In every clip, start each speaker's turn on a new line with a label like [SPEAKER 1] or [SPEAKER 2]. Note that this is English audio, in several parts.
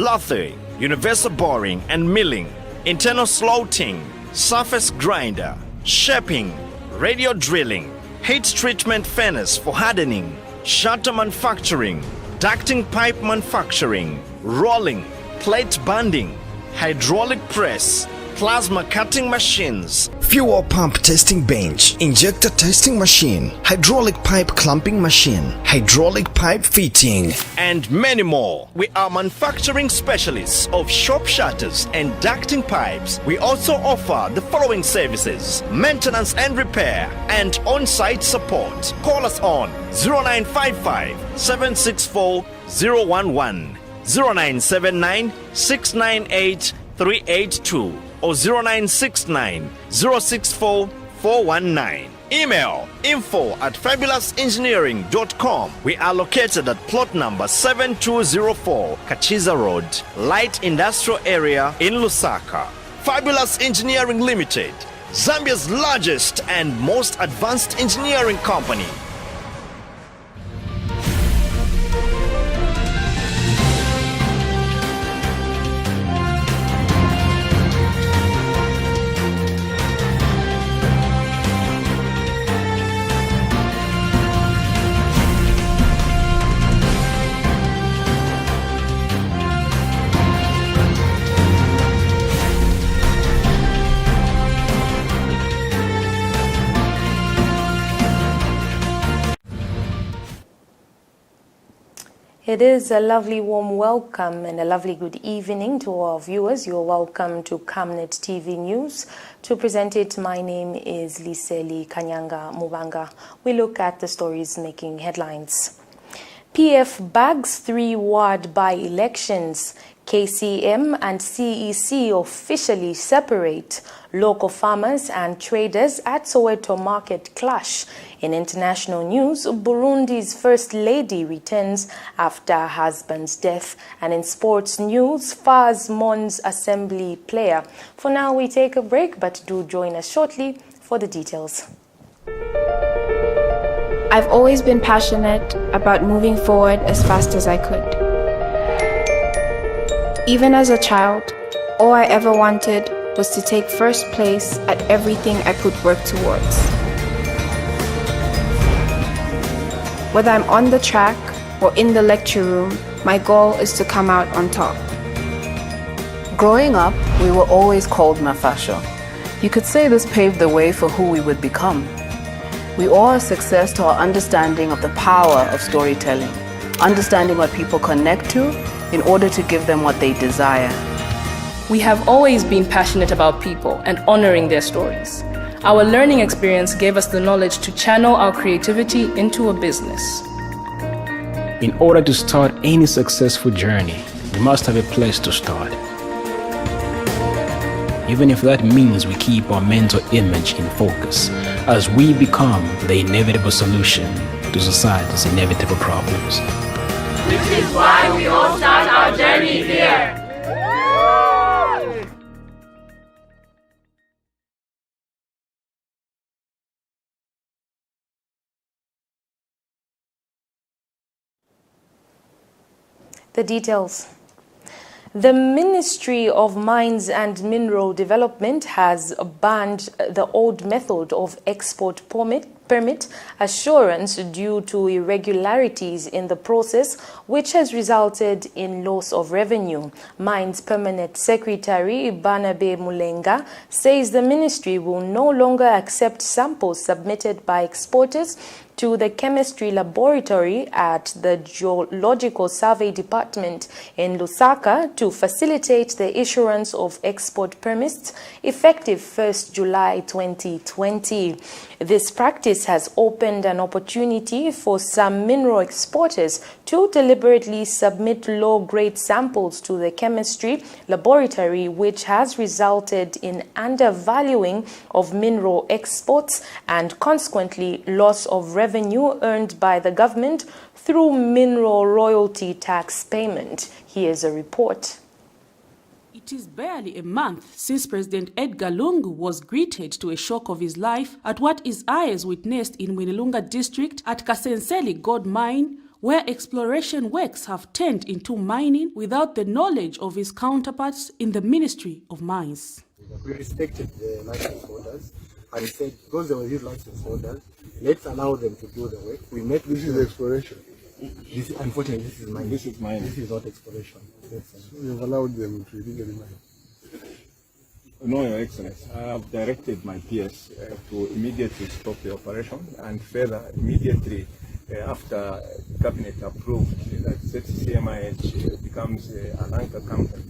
[SPEAKER 1] lathering, universal boring and milling, internal slotting, surface grinder, shaping, radial drilling, heat treatment furnace for hardening, shutter manufacturing, ducting pipe manufacturing, rolling, plate banding, hydraulic press, plasma cutting machines, fuel pump testing bench, injector testing machine, hydraulic pipe clamping machine, hydraulic pipe fitting, and many more. We are manufacturing specialists of shop shutters and ducting pipes. We also offer the following services: maintenance and repair and on-site support. Call us on 0955 764 011, 0979 698 382, or 0969 064 419. Email info@fabulousengineering.com. We are located at plot number 7204 Kachiza Road, Light Industrial Area in Lusaka. Fabulous Engineering Limited, Zambia's largest and most advanced engineering company.
[SPEAKER 2] It is a lovely warm welcome and a lovely good evening to our viewers. You're welcome to Camnet TV News. To present it, my name is Liseli Kanyanga Mubanga. We look at the stories making headlines. PF bags 3 ward by-elections. KCM and CEC officially separate. Local farmers and traders at Soweto Market clash. In international news, Burundi's First Lady returns after her husband's death. And in sports news, FAR's Mons Assembly player. For now, we take a break, but do join us shortly for the details.
[SPEAKER 3] I've always been passionate about moving forward as fast as I could. Even as a child, all I ever wanted was to take first place at everything I could work towards. Whether I'm on the track or in the lecture room, my goal is to come out on top.
[SPEAKER 4] Growing up, we were always called Mafasho. You could say this paved the way for who we would become. We owe our success to our understanding of the power of storytelling, understanding what people connect to in order to give them what they desire.
[SPEAKER 5] We have always been passionate about people and honoring their stories. Our learning experience gave us the knowledge to channel our creativity into a business.
[SPEAKER 6] In order to start any successful journey, we must have a place to start. Even if that means we keep our mental image in focus, as we become the inevitable solution to society's inevitable problems.
[SPEAKER 7] Which is why we all start our journey here.
[SPEAKER 2] The details. The Ministry of Mines and Mineral Development has banned the old method of export permit assurance due to irregularities in the process, which has resulted in loss of revenue. Mines Permanent Secretary Banabe Mulenga says the ministry will no longer accept samples submitted by exporters to the chemistry laboratory at the Geological Survey Department in Lusaka to facilitate the issuance of export permits effective 1st July 2020. This practice has opened an opportunity for some mineral exporters to deliberately submit low-grade samples to the chemistry laboratory, which has resulted in undervaluing of mineral exports and consequently loss of revenue earned by the government through mineral royalty tax payment. Here's a report.
[SPEAKER 8] It is barely a month since President Edgar Lungu was greeted to a shock of his life at what his eyes witnessed in Mwinilunga district at Kasenseli Gold Mine, where exploration works have turned into mining without the knowledge of his counterparts in the Ministry of Mines.
[SPEAKER 9] We respected the license holders and said, because they were these license holders, let's allow them to do the work. We met with them.
[SPEAKER 10] Exploration.
[SPEAKER 9] Unfortunately, this is mine.
[SPEAKER 10] This is mine.
[SPEAKER 9] This is not exploration.
[SPEAKER 10] So you've allowed them to illegally mine.
[SPEAKER 11] No, Your Excellency. I have directed my PS to immediately stop the operation, and further, immediately after Cabinet approved that CMIH becomes an anchor company,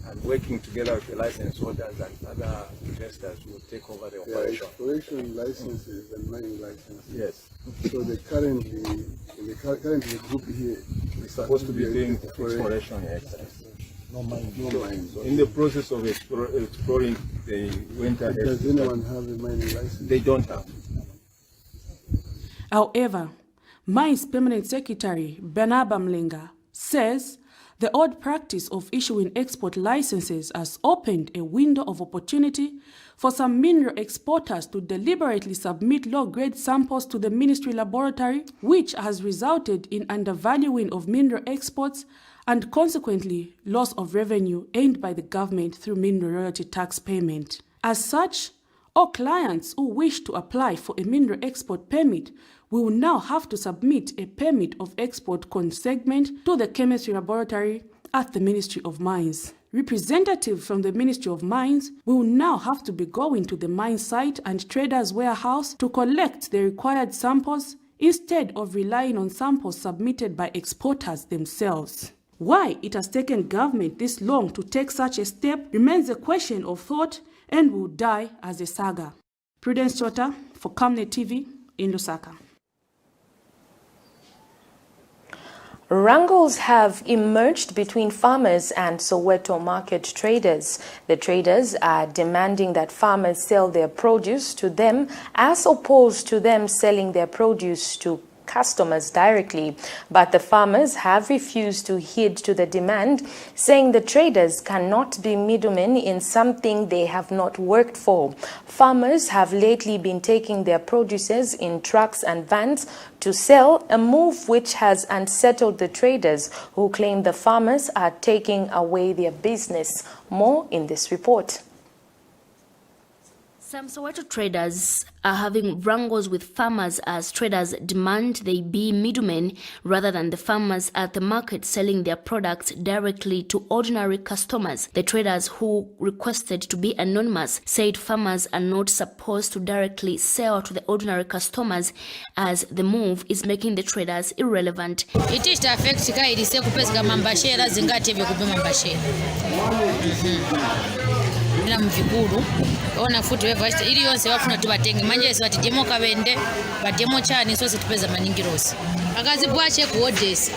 [SPEAKER 11] and working together with the license holders and other investors will take over the operation.
[SPEAKER 10] Exploration licenses and mining licenses.
[SPEAKER 11] Yes.
[SPEAKER 10] So currently the group here
[SPEAKER 11] is supposed to be doing exploration, Your Excellency.
[SPEAKER 10] No mining. No mining.
[SPEAKER 11] So in the process of exploring, they went ahead.
[SPEAKER 10] Does anyone have a mining license?
[SPEAKER 11] They don't have.
[SPEAKER 8] However, Mines Permanent Secretary Benaba Mlenga says the odd practice of issuing export licenses has opened a window of opportunity for some mineral exporters to deliberately submit low-grade samples to the ministry laboratory, which has resulted in undervaluing of mineral exports and consequently loss of revenue earned by the government through mineral royalty tax payment. As such, all clients who wish to apply for a mineral export permit will now have to submit a permit of export consignment to the chemistry laboratory at the Ministry of Mines. Representatives from the Ministry of Mines will now have to be going to the mine site and traders' warehouse to collect the required samples instead of relying on samples submitted by exporters themselves. Why it has taken government this long to take such a step remains a question of thought and will die as a saga. Prudence Chota for Camnet TV in Lusaka.
[SPEAKER 2] Wrangles have emerged between farmers and Soweto market traders. The traders are demanding that farmers sell their produce to them as opposed to them selling their produce to customers directly, but the farmers have refused to heed to the demand, saying the traders cannot be middlemen in something they have not worked for. Farmers have lately been taking their produces in trucks and vans to sell, a move which has unsettled the traders, who claim the farmers are taking away their business. More in this report.
[SPEAKER 12] Some Soweto traders are having wrangles with farmers as traders demand they be middlemen rather than the farmers at the market selling their products directly to ordinary customers. The traders, who requested to be anonymous, said farmers are not supposed to directly sell to the ordinary customers as the move is making the traders irrelevant.
[SPEAKER 13] It is affects kaidise kupezeka mambashera zingati vyo kupema mambashera. Na mvikuru ona futhi wevasta ili yonse wafuna tubatenge manje siwati demo kabende ba demo chani so situpeza maningirosi akazibwache ku Odessa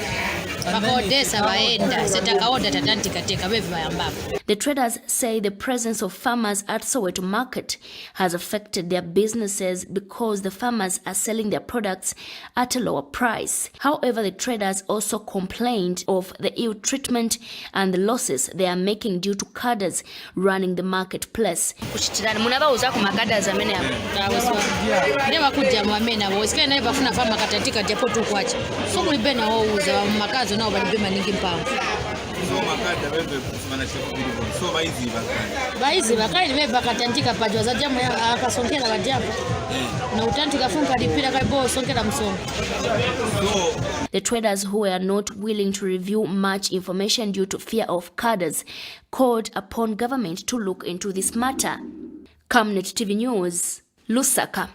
[SPEAKER 13] bakaodesa baenda setakaoda tatantika teka bevi bayambapo.
[SPEAKER 12] The traders say the presence of farmers at Soweto market has affected their businesses because the farmers are selling their products at a lower price. However, the traders also complained of the ill treatment and the losses they are making due to cadres running the marketplace.
[SPEAKER 13] Kuchitirana munabauza ku makadaza amene apo ne bakujja mu amene abo isikene naye bafuna farmer katatika japo tu kwacha so mulibena wouza mu makazo nao balibe maningi mpamvu so makada bebe kusimana chekubiri so baizi bakali bebe bakatandika pajwa za jamu akasongera bajapo na utandika funka lipira kaibo songera msongo.
[SPEAKER 12] The traders, who were not willing to review much information due to fear of cadres, called upon government to look into this matter. Camnet TV News, Lusaka.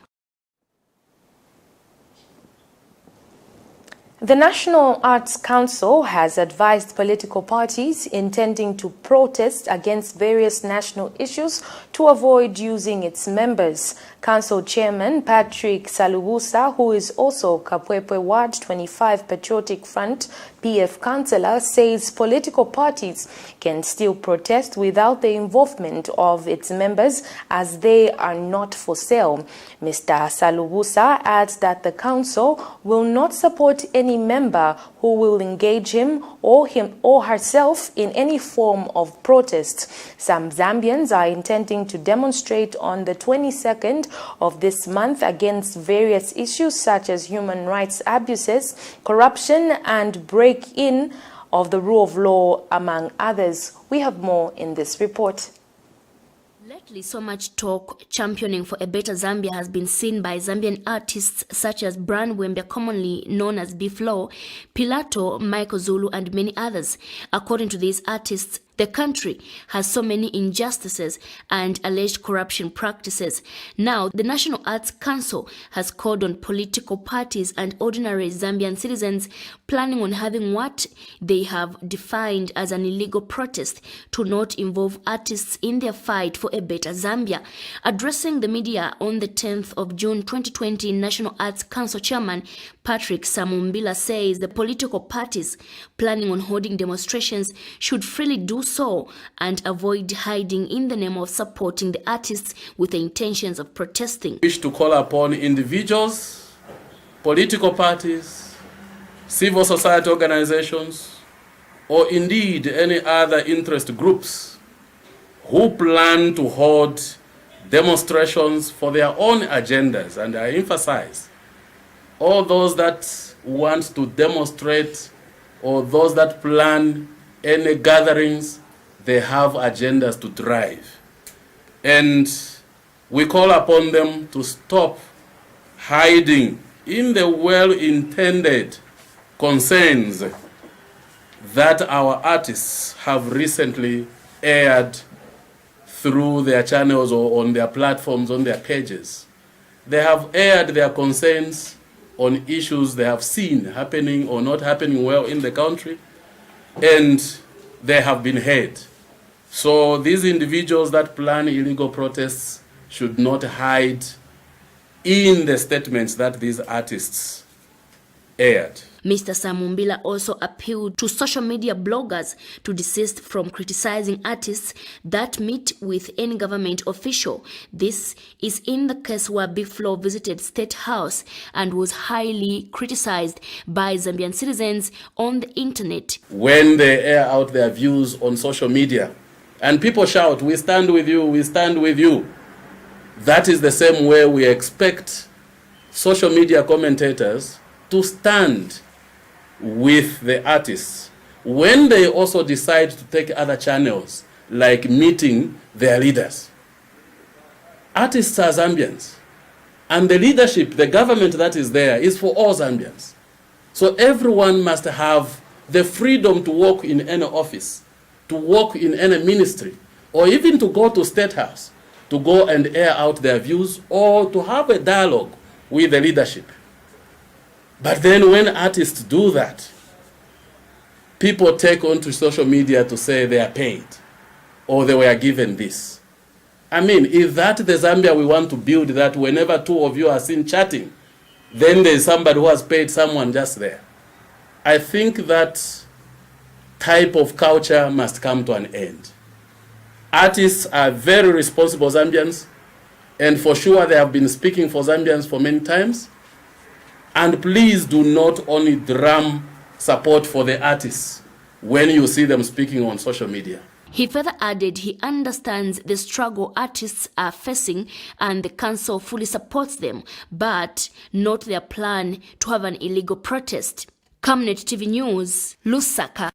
[SPEAKER 2] The National Arts Council has advised political parties intending to protest against various national issues to avoid using its members. Council Chairman Patrick Salubusa, who is also Kapwepwe Ward 25 Patriotic Front PF Councillor, says political parties can still protest without the involvement of its members as they are not for sale. Mr. Salubusa adds that the council will not support any any member who will engage him or herself in any form of protest. Some Zambians are intending to demonstrate on the 22nd of this month against various issues such as human rights abuses, corruption, and break-in of the rule of law, among others. We have more in this report.
[SPEAKER 12] Lately, so much talk championing for a better Zambia has been seen by Zambian artists such as Bran Wembe, commonly known as Biflo, Pilato, Michael Zulu, and many others. According to these artists, the country has so many injustices and alleged corruption practices. Now, the National Arts Council has called on political parties and ordinary Zambian citizens planning on having what they have defined as an illegal protest to not involve artists in their fight for a better Zambia. Addressing the media on the 10th of June 2020, National Arts Council Chairman Patrick Samumbila says the political parties planning on holding demonstrations should freely do so and avoid hiding in the name of supporting the artists with the intentions of protesting.
[SPEAKER 14] I wish to call upon individuals, political parties, civil society organizations, or indeed any other interest groups who plan to hold demonstrations for their own agendas, and I emphasize, all those that want to demonstrate or those that plan any gatherings, they have agendas to drive. And we call upon them to stop hiding in the well-intended concerns that our artists have recently aired through their channels or on their platforms, on their pages. They have aired their concerns on issues they have seen happening or not happening well in the country, and they have been heard. So these individuals that plan illegal protests should not hide in the statements that these artists aired.
[SPEAKER 12] Mr. Samumbila also appealed to social media bloggers to desist from criticizing artists that meet with any government official. This is in the case where Biflo visited State House and was highly criticized by Zambian citizens on the internet.
[SPEAKER 14] When they air out their views on social media and people shout, "We stand with you, we stand with you," that is the same way we expect social media commentators to stand with the artists when they also decide to take other channels like meeting their leaders. Artists are Zambians, and the leadership, the government that is there, is for all Zambians. So everyone must have the freedom to work in any office, to work in any ministry, or even to go to State House, to go and air out their views or to have a dialogue with the leadership. But then when artists do that, people take onto social media to say they are paid or they were given this. I mean, is that the Zambia we want to build, that whenever two of you are seen chatting, then there's somebody who has paid someone just there? I think that type of culture must come to an end. Artists are very responsible Zambians, and for sure they have been speaking for Zambians for many times. And please do not only drum support for the artists when you see them speaking on social media.
[SPEAKER 12] He further added he understands the struggle artists are facing and the council fully supports them, but not their plan to have an illegal protest. Camnet TV News, Lusaka.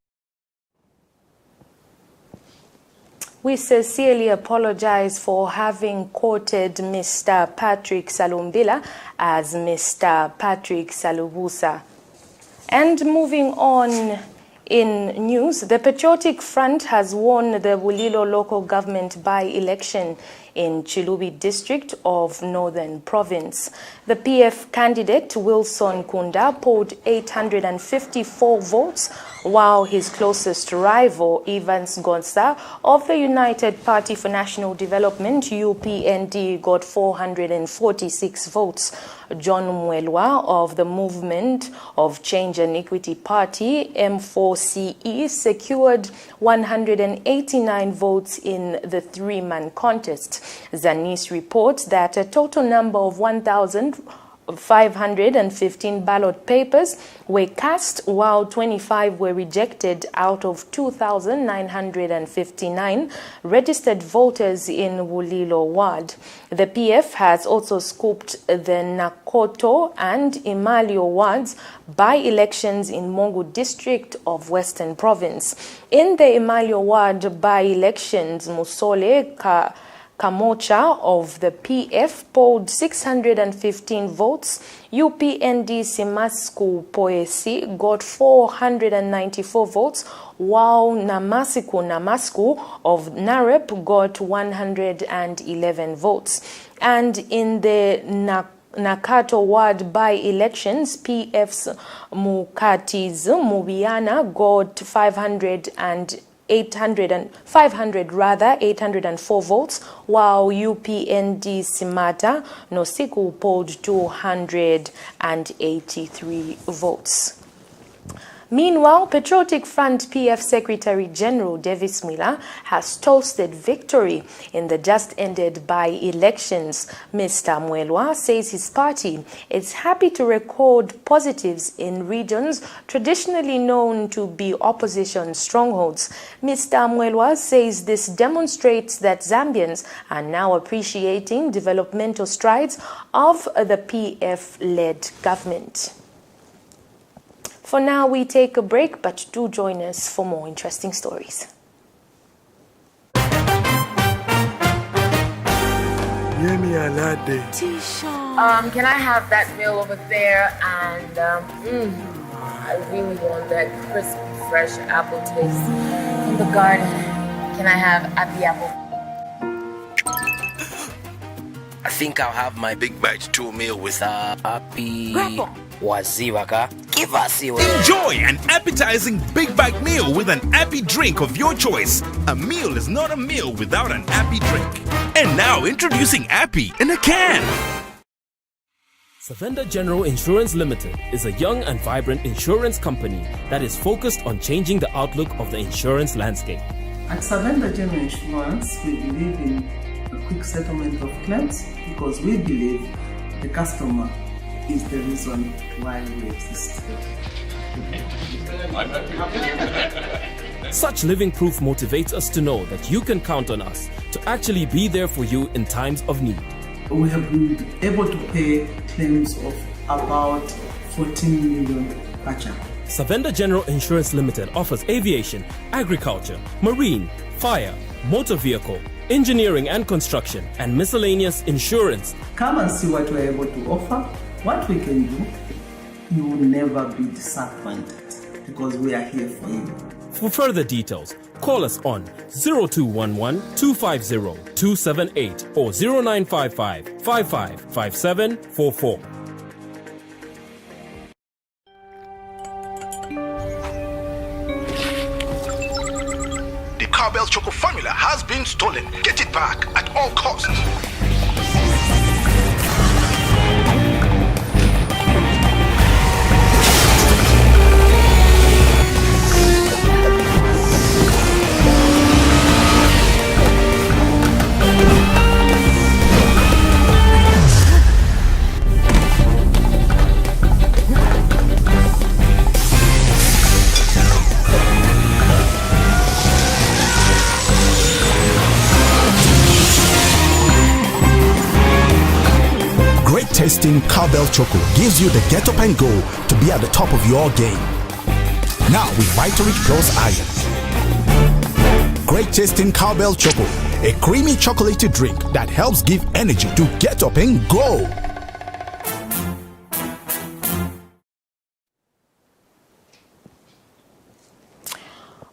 [SPEAKER 2] We sincerely apologize for having quoted Mr. Patrick Salumbila as Mr. Patrick Salubusa. And moving on in news, the Patriotic Front has won the Bulilo local government by-election in Chilubi district of Northern Province. The PF candidate Wilson Kunda polled 854 votes, while his closest rival Evans Gonsa of the United Party for National Development UPND got 446 votes. John Mwelwa of the Movement of Change and Equity Party M4CE secured 189 votes in the three-man contest. Zanis reports that a total number of 515 ballot papers were cast, while 25 were rejected out of 2,959 registered voters in Wulilo ward. The PF has also scooped the Nakoto and Imalio wards by-elections in Mongu district of Western Province. In the Imalio ward by-elections, Musole Kamocha of the PF polled 615 votes. UPND Simasku Poesi got 494 votes, while Namasku of NAREP got 111 votes. And in the Nakato ward by-elections, PF's Mukati's Mubiana got 804 votes, while UPND Simata Nosiku polled 283 votes. Meanwhile, Patriotic Front PF Secretary General Davis Miller has toasted victory in the just-ended by-elections. Mr. Mwelwa says his party is happy to record positives in regions traditionally known to be opposition strongholds. Mr. Mwelwa says this demonstrates that Zambians are now appreciating developmental strides of the PF-led government. For now, we take a break, but do join us for more interesting stories.
[SPEAKER 15] Can I have that meal over there? And I really want that crispy, fresh apple taste in the garden. Can I have happy apple?
[SPEAKER 16] I think I'll have my big bite 2 meal with happy waziwaka. Give us your
[SPEAKER 17] enjoy an appetizing big bite meal with an happy drink of your choice. A meal is not a meal without an happy drink. And now introducing Happy in a can.
[SPEAKER 18] Savenda General Insurance Limited is a young and vibrant insurance company that is focused on changing the outlook of the insurance landscape.
[SPEAKER 19] At Savenda General Insurance, we believe in a quick settlement of claims because we believe the customer is the reason why we exist.
[SPEAKER 18] Such living proof motivates us to know that you can count on us to actually be there for you in times of need.
[SPEAKER 19] We have been able to pay claims of about 14 million kwacha.
[SPEAKER 18] Savenda General Insurance Limited offers aviation, agriculture, marine, fire, motor vehicle, engineering and construction, and miscellaneous insurance.
[SPEAKER 19] Come and see what we're able to offer, what we can do. You will never be disappointed because we are here for you.
[SPEAKER 18] For further details, call us on 0211 250 278 or 0955 555744.
[SPEAKER 20] The Cowbell Choco formula has been stolen. Get it back at all costs.
[SPEAKER 21] Tasting Cowbell Choco gives you the get up and go to be at the top of your game. Now with Vitality Plus Iron. Great tasting Cowbell Choco, a creamy chocolatey drink that helps give energy to get up and go.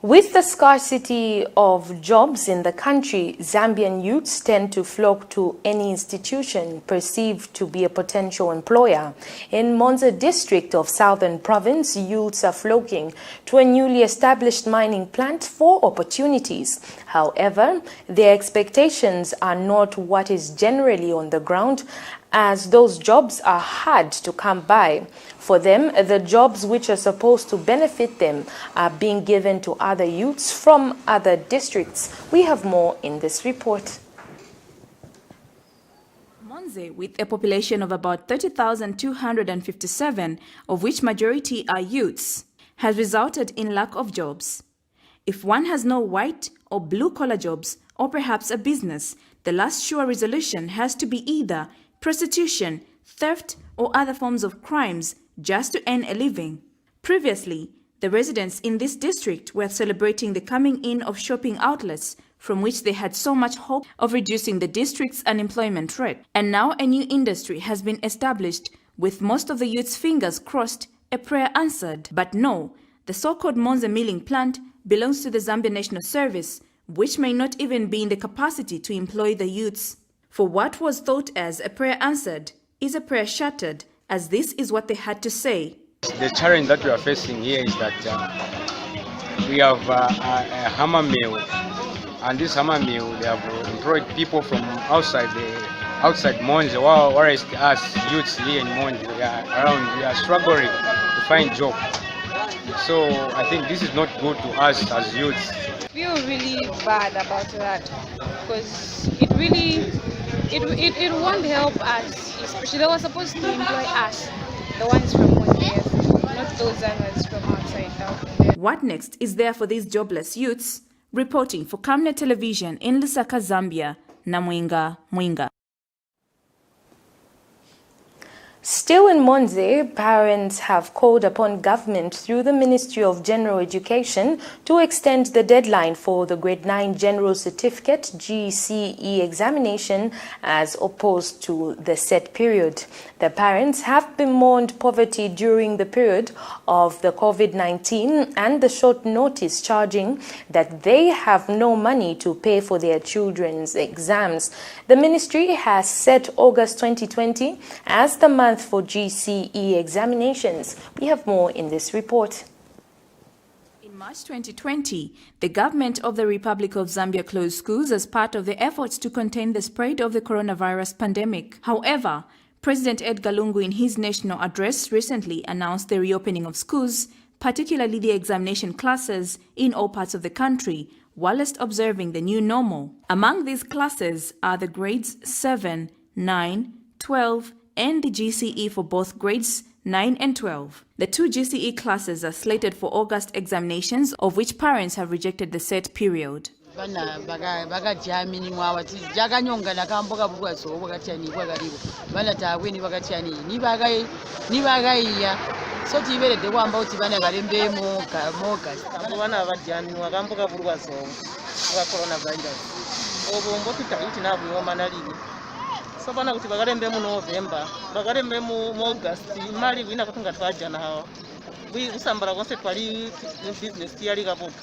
[SPEAKER 2] With the scarcity of jobs in the country, Zambian youths tend to flock to any institution perceived to be a potential employer. In Monza district of Southern Province, youths are flocking to a newly established mining plant for opportunities. However, their expectations are not what is generally on the ground, as those jobs are hard to come by. For them, the jobs which are supposed to benefit them are being given to other youths from other districts. We have more in this report.
[SPEAKER 3] Monze, with a population of about 30,257, of which majority are youths, has resulted in lack of jobs. If one has no white or blue-collar jobs, or perhaps a business, the last sure resolution has to be either prostitution, theft, or other forms of crimes just to earn a living. Previously, the residents in this district were celebrating the coming in of shopping outlets from which they had so much hope of reducing the district's unemployment rate. And now a new industry has been established, with most of the youth's fingers crossed, a prayer answered. But no, the so-called Monze milling plant belongs to the Zambia National Service, which may not even be in the capacity to employ the youths. For what was thought as a prayer answered is a prayer shattered, as this is what they had to say.
[SPEAKER 1] The challenge that we are facing here is that we have a hammer mill, and this hammer mill, they have employed people from outside Monze, whereas us youths here in Monze, we are struggling to find job. So I think this is not good to us as youths.
[SPEAKER 22] I feel really bad about that, because it won't help us, especially they were supposed to employ us, the ones from Monze, not those others from outside.
[SPEAKER 3] What next is there for these jobless youths? Reporting for Camnet Television in Lusaka, Zambia, Namwinga Mwinga.
[SPEAKER 2] Still in Monze, parents have called upon government through the Ministry of General Education to extend the deadline for the Grade 9 General Certificate GCE examination as opposed to the set period. The parents have bemoaned poverty during the period of the COVID-19 and the short notice, charging that they have no money to pay for their children's exams. The ministry has set August 2020 as the month for GCE examinations. We have more in this report.
[SPEAKER 3] In March 2020, the government of the Republic of Zambia closed schools as part of the efforts to contain the spread of the coronavirus pandemic. However, President Edgar Lungu, in his national address, recently announced the reopening of schools, particularly the examination classes, in all parts of the country, whilst observing the new normal. Among these classes are the grades 7, 9, 12, and the GCE for both grades 9 and 12. The two GCE classes are slated for August examinations, of which parents have rejected the set period.
[SPEAKER 23] Sabana kuti vakalembe mu November, vakalembe mu August, mali wina katunga twajana hawa. Usambara konse twali business yali kapoto.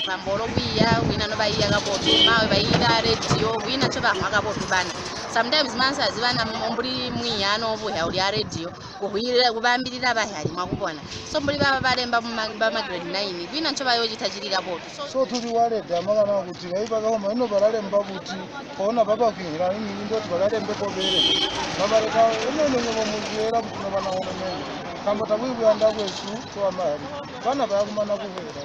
[SPEAKER 24] Kambolo wiya wina no bayiya kapoto, mawe bayira radio, wina choba makapoto bana. Sometimes mansa zibana mumbuli mwiyano obuya uli radio, kuhira kubambirira bahali mwakubona. So mbuli baba balemba ba grade 9, wina choba yoji tajiri kapoto.
[SPEAKER 9] So tuli wale damala na kuti baiba kama ino balalemba kuti ona baba kwingira ini ndo balalembe ko bere. Baba leka ino nyo munjera kuno bana ono. Kamba tabuyi anda kwesu to amali. Bana bayakumana kuhera.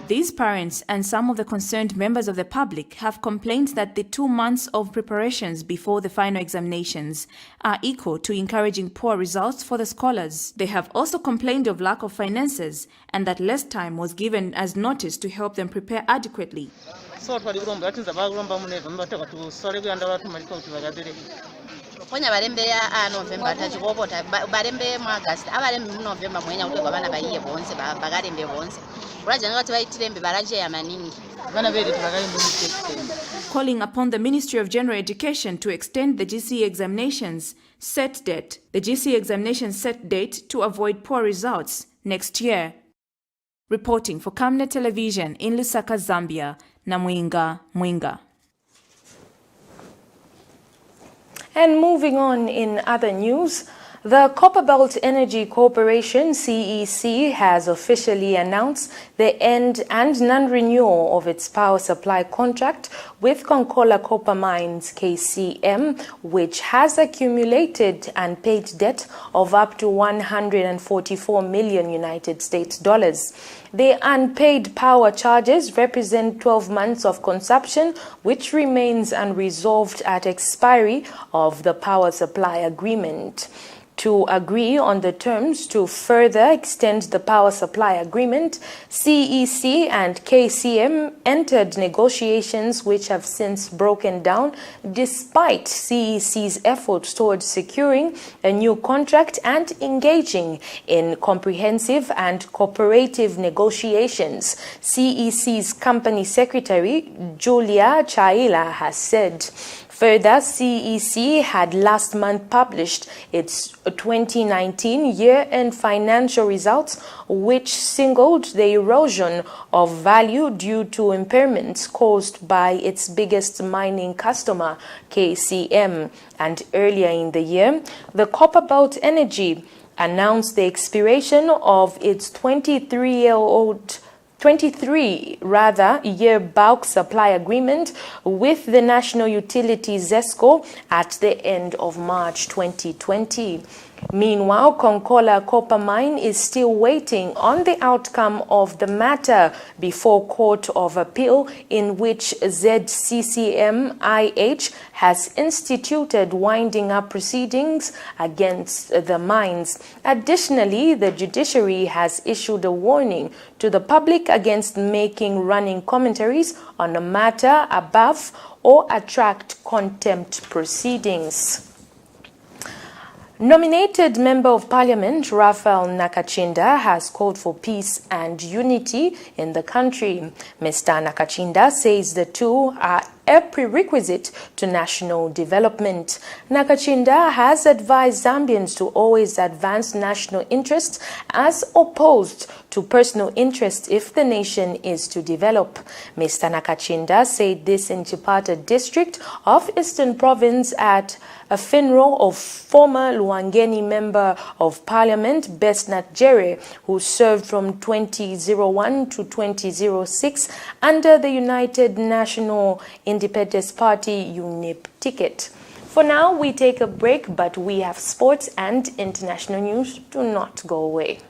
[SPEAKER 3] These parents and some of the concerned members of the public have complained that the 2 months of preparations before the final examinations are equal to encouraging poor results for the scholars. They have also complained of lack of finances and that less time was given as notice to help them prepare adequately.
[SPEAKER 24] Ponya balembe ya November tachikopota balembe mu August abalembe mu November mwenya kuti bana bayiye bonse bagalembe bonse urajanga kuti bayitirembe baraje ya maningi bana bere bagalembe mu September.
[SPEAKER 3] Calling upon the Ministry of General Education to extend the GCE examinations set date to avoid poor results next year. Reporting for Camnet Television in Lusaka, Zambia, Namwinga Mwinga.
[SPEAKER 2] And moving on in other news, the Copperbelt Energy Corporation, CEC, has officially announced the end and non-renewal of its power supply contract with Konkola Copper Mines, KCM, which has accumulated unpaid debt of up to $144 million United States dollars. The unpaid power charges represent 12 months of consumption, which remains unresolved at expiry of the power supply agreement. To agree on the terms to further extend the power supply agreement, CEC and KCM entered negotiations which have since broken down despite CEC's efforts towards securing a new contract and engaging in comprehensive and cooperative negotiations. CEC's company secretary, Julia Chaila, has said. Further, CEC had last month published its 2019 year-end financial results, which singled the erosion of value due to impairments caused by its biggest mining customer, KCM. And earlier in the year, the Copperbelt Energy announced the expiration of its 23-year bulk supply agreement with the national utility ZESCO at the end of March 2020. Meanwhile, Konkola Copper Mine is still waiting on the outcome of the matter before Court of Appeal, in which ZCCM-IH has instituted winding up proceedings against the mines. Additionally, the judiciary has issued a warning to the public against making running commentaries on a matter above or attract contempt proceedings. Nominated Member of Parliament Raphael Nakachinda has called for peace and unity in the country. Mr. Nakachinda says the two are a prerequisite to national development. Nakachinda has advised Zambians to always advance national interests as opposed to personal interest if the nation is to develop. Mr. Nakachinda said this in Chipata district of Eastern Province at a funeral of former Luangeni Member of Parliament Besnat Jere, who served from 2001 to 2006 under the United National Independence Party UNIP ticket. For now, we take a break, but we have sports and international news. Do not go away.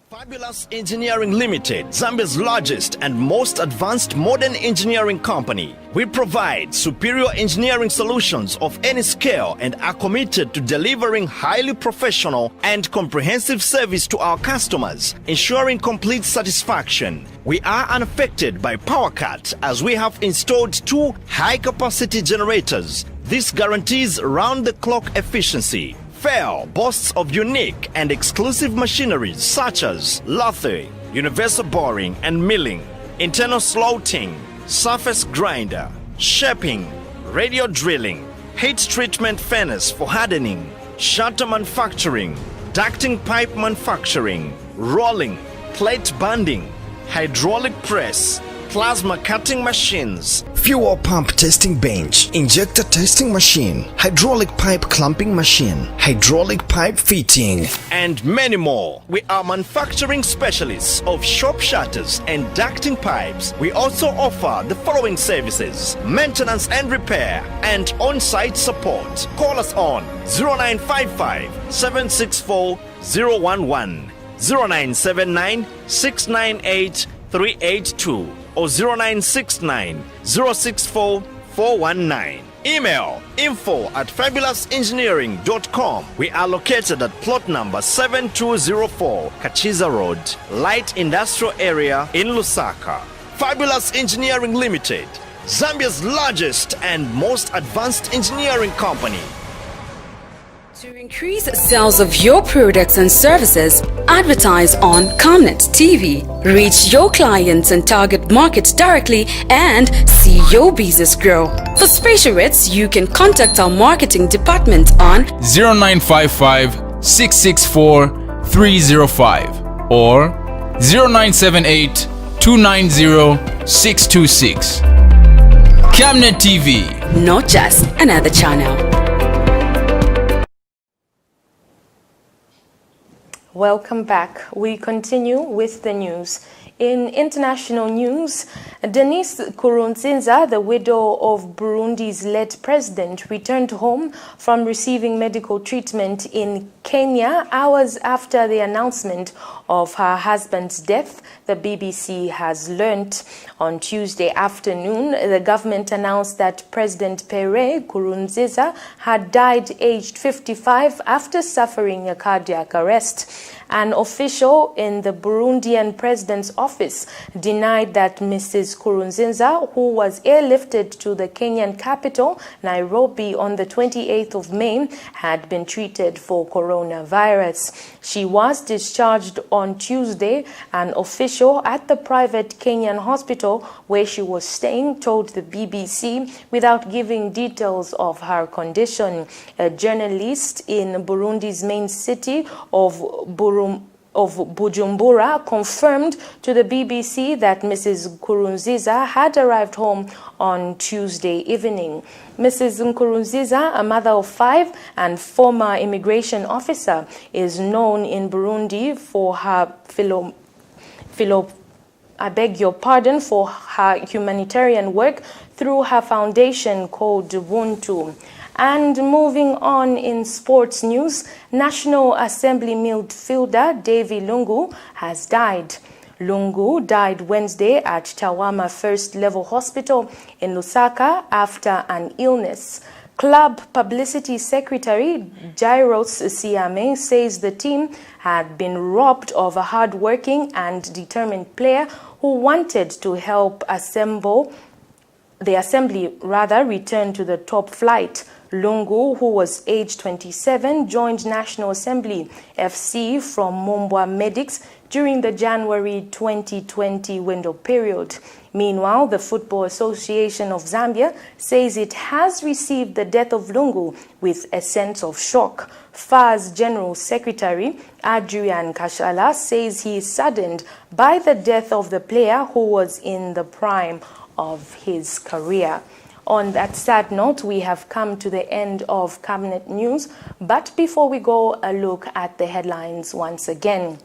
[SPEAKER 4] Fabulous Engineering Limited, Zambia's largest and most advanced modern engineering company. We provide superior engineering solutions of any scale and are committed to delivering highly professional and comprehensive service to our customers, ensuring complete satisfaction. We are unaffected by power cut as we have installed 2 high-capacity generators. This guarantees round-the-clock efficiency. FAIR boasts of unique and exclusive machineries such as lathe, universal boring and milling, internal slotting, surface grinder, shaping, radial drilling, heat treatment furnace for hardening, shutter manufacturing, ducting pipe manufacturing, rolling, plate banding, hydraulic press, plasma cutting machines, fuel pump testing bench, injector testing machine, hydraulic pipe clamping machine, hydraulic pipe fitting, and many more. We are manufacturing specialists of shop shutters and ducting pipes. We also offer the following services: maintenance and repair and on-site support. Call us on 0955 764 011, 0979 698 382 or 0969 064 419. Email info@fabulousengineering.com. We are located at plot number 7204 Kachiza Road, Light Industrial Area in Lusaka. Fabulous Engineering Limited, Zambia's largest and most advanced engineering company.
[SPEAKER 5] To increase sales of your products and services, advertise on Camnet TV. Reach your clients and target markets directly and see your business grow. For special rates, you can contact our marketing department on
[SPEAKER 6] 0955 664 305 or 0978 290 626. Camnet TV.
[SPEAKER 5] Not just another channel.
[SPEAKER 2] Welcome back. We continue with the news. In international news, Denise Nkurunziza, the widow of Burundi's late president, returned home from receiving medical treatment in Kenya hours after the announcement of her husband's death, the BBC has learnt. On Tuesday afternoon, the government announced that President Pierre Nkurunziza had died aged 55 after suffering a cardiac arrest. An official in the Burundian president's office denied that Mrs. Nkurunziza, who was airlifted to the Kenyan capital, Nairobi, on the 28th of May, had been treated for coronavirus. She was discharged on Tuesday. An official at the private Kenyan hospital where she was staying told the BBC without giving details of her condition. A journalist in Burundi's main city of Bujumbura confirmed to the BBC that Mrs. Nkurunziza had arrived home on Tuesday evening. Mrs. Nkurunziza, a mother of 5 and former immigration officer, is known in Burundi for her for her humanitarian work through her foundation called Ubuntu. And moving on in sports news, National Assembly midfielder Davy Lungu has died. Lungu died Wednesday at Chawama First Level Hospital in Lusaka after an illness. Club Publicity Secretary Jairus Siame says the team had been robbed of a hard-working and determined player who wanted to help the assembly return to the top flight. Lungu, who was age 27, joined National Assembly FC from Mumbwa Medics during the January 2020 window period. Meanwhile, the Football Association of Zambia says it has received the death of Lungu with a sense of shock. FA's General Secretary Adrian Kashala says he is saddened by the death of the player who was in the prime of his career. On that sad note, we have come to the end of Camnet News. But before we go, a look at the headlines once again.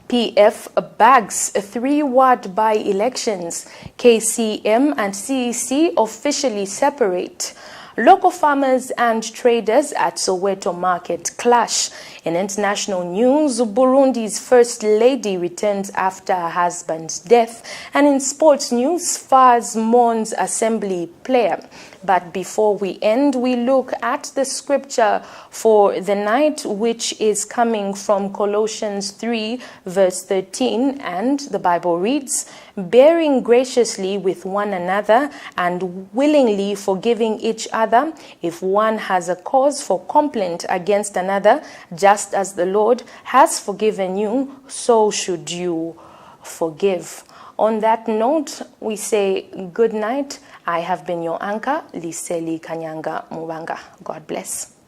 [SPEAKER 2] PF bags 3 ward by-elections. KCM and CEC officially separate. Local farmers and traders at Soweto Market clash. In international news, Burundi's First Lady returns after her husband's death. And in sports news, FA's mourns Assembly player. But before we end, we look at the scripture for the night, which is coming from Colossians 3, verse 13, and the Bible reads, "Bearing graciously with one another and willingly forgiving each other, if one has a cause for complaint against another, just as the Lord has forgiven you, so should you forgive." On that note, we say good night. I have been your anchor, Liseli Kanyanga Mubanga. God bless.